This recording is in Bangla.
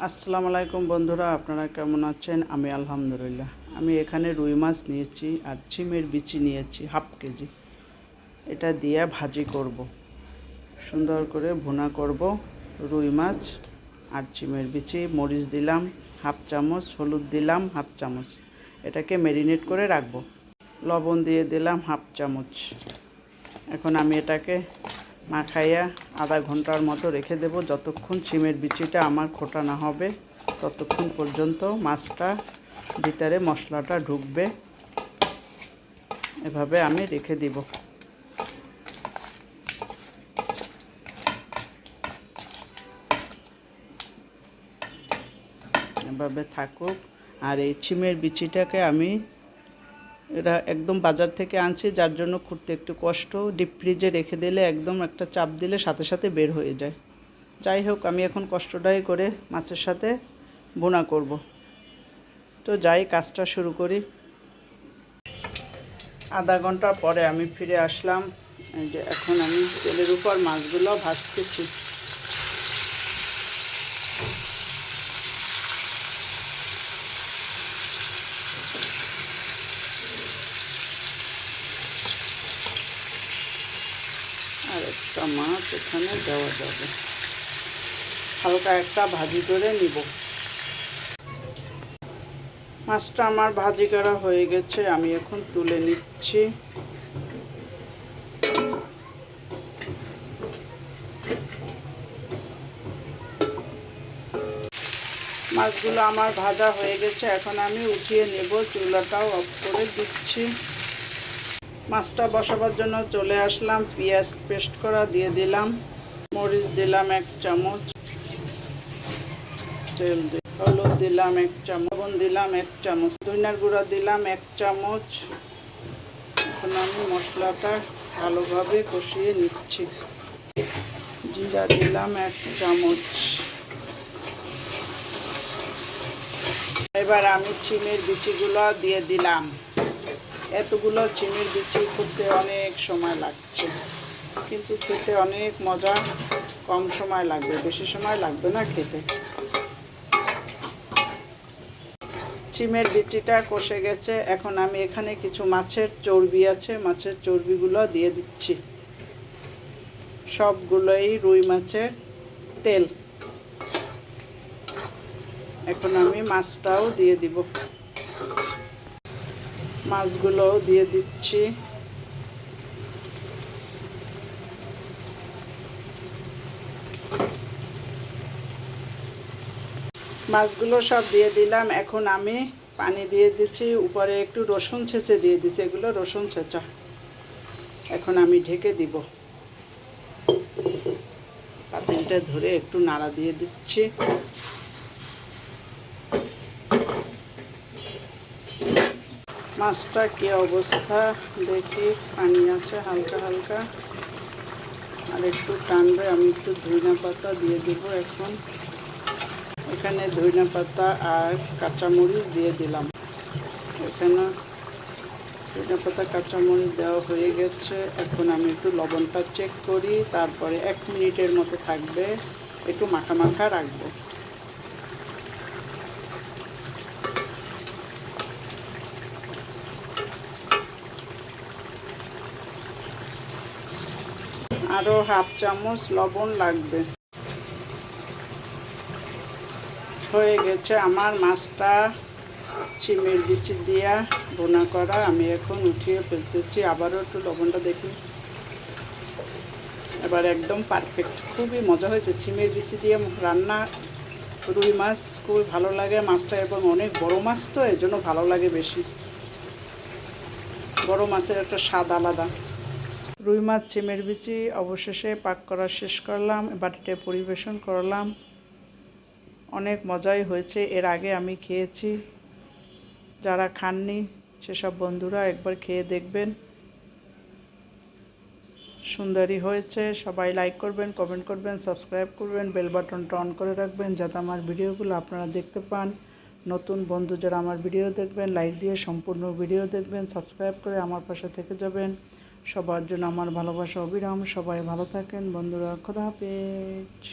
আসসালামু আলাইকুম বন্ধুরা, আপনারা কেমন আছেন? আমি আলহামদুলিল্লাহ। আমি এখানে রুই মাছ নিয়েছি আর চিমের বিচি নিয়েছি হাফ কেজি। এটা দিয়ে ভাজি করব, সুন্দর করে ভুনা করব। রুই মাছ আর চিমের বিচি, মরিচ দিলাম হাফ চামচ, হলুদ দিলাম হাফ চামচ। এটাকে ম্যারিনেট করে রাখবো। লবণ দিয়ে দিলাম হাফ চামচ। এখন আমি এটাকে মাখাইয়া আধা ঘন্টার মতো রেখে দেব। যতক্ষণ চিমের বিচিটা আমার খোটা না হবে ততক্ষণ পর্যন্ত মাছটা ভিতরে মশলাটা ঢুকবে। এভাবে আমি রেখে দিব। এভাবে থাকুক। আর এই চিমের বিচিটাকে আমি এটা একদম বাজার থেকে আনছি, যার জন্য খুঁড়তে একটু কষ্ট। ডিপ ফ্রিজে রেখে দিলে একদম একটা চাপ দিলে সাথে সাথে বের হয়ে যায়। যাই হোক, আমি এখন কষ্টটাই করে মাছের সাথে ভুনা করব। তো যাই, কাজটা শুরু করি। আধা ঘন্টা পরে আমি ফিরে আসলাম। এই যে এখন আমি তেলের উপর মাছগুলো ভাজতেছি। আর একটা মাছ এখানে দেওয়া যাবে, হালকা একটা ভাজি করে নিব। মাছটা আমার ভাজি করা হয়ে গেছে, আমি এখন তুলে নিচ্ছি। মাছগুলো আমার ভাজা হয়ে গেছে, এখন আমি উঠিয়ে নেব। চুলাটাও অফ করে দিচ্ছি। মাছটা বসাবার জন্য চলে আসলাম। পেঁয়াজ পেস্ট করা দিয়ে দিলাম, মরিচ দিলাম 1 চামচ, তেল হলুদ দিলাম 1 চামচ, লবণ দিলাম 1 চামচ, ধনিয়ার গুঁড়া দিলাম 1 চামচ। এখন আমি মশলাটা ভালোভাবে কষিয়ে নিচ্ছি। জিরা দিলাম 1 চামচ। এবার আমি চিমের বিচিগুলো দিয়ে দিলাম। এতগুলো চিমের বিচি করতে অনেক সময় লাগছে, কিন্তু খেতে অনেক মজা। কম সময় লাগবে, বেশি সময় লাগবে না খেতে। চিমের বিচিটা কষে গেছে। এখন আমি এখানে কিছু মাছের চর্বি আছে, মাছের চর্বিগুলো দিয়ে দিচ্ছি। সবগুলোই রুই মাছের তেল। এখন আমি মাছটাও দিয়ে দিব, মাছগুলোও দিয়ে দিচ্ছি। মাছগুলো সব দিয়ে দিলাম। এখন আমি পানি দিয়ে দিচ্ছি, উপরে একটু রসুন ছেঁচে দিয়ে দিচ্ছি। এগুলো রসুন ছেঁচা। এখন আমি ঢেকে দিব। পাতিলটা ধরে একটু নাড়া দিয়ে দিচ্ছি। মাছটা কি অবস্থা দেখি, পানি আছে হালকা হালকা, আর একটু টানবে। আমি একটু ধনিয়া পাতা দিয়ে দেব। এখন এখানে ধনিয়া পাতা আর কাঁচামরিচ দিয়ে দিলাম। এখানে ধনিয়া পাতা কাঁচামরিচ দেওয়া হয়ে গেছে। এখন আমি একটু লবণটা চেক করি, তারপরে 1 মিনিটের মতো থাকবে, একটু মাখা মাখা রাখবো। আরও হাফ চামচ লবণ লাগবে। হয়ে গেছে আমার মাছটা চিমের বিচি দিয়া ভুনা করা। আমি এখন উঠিয়ে ফেলতেছি। আবারও একটু লবণটা দেখি। এবার একদম পারফেক্ট, খুবই মজা হয়েছে। চিমের বিচি দিয়ে রান্না রুই মাছ খুবই ভালো লাগে মাছটা, এবং অনেক বড় মাছ তো এই জন্য ভালো লাগে বেশি। বড় মাছের একটা স্বাদ আলাদা। রুই মাছ চিমের বিচি অবশেষে পাক করা শেষ করলাম, বাটিতে পরিবেশন করলাম। অনেক মজাই হয়েছে। এর আগে আমি খেয়েছি, যারা খাননি সেসব বন্ধুরা একবার খেয়ে দেখবেন। সুন্দরই হয়েছে। সবাই লাইক করবেন, কমেন্ট করবেন, সাবস্ক্রাইব করবেন, বেল বাটনটা অন করে রাখবেন যাতে আমার ভিডিওগুলো আপনারা দেখতে পান। নতুন বন্ধু যারা আমার ভিডিও দেখবেন, লাইক দিয়ে সম্পূর্ণ ভিডিও দেখবেন, সাবস্ক্রাইব করে আমার পাশে থেকে যাবেন। সবার জন্য আমার ভালোবাসা অবিরাম। সবাই ভালো থাকেন বন্ধুরা। খোদা হাফেজ।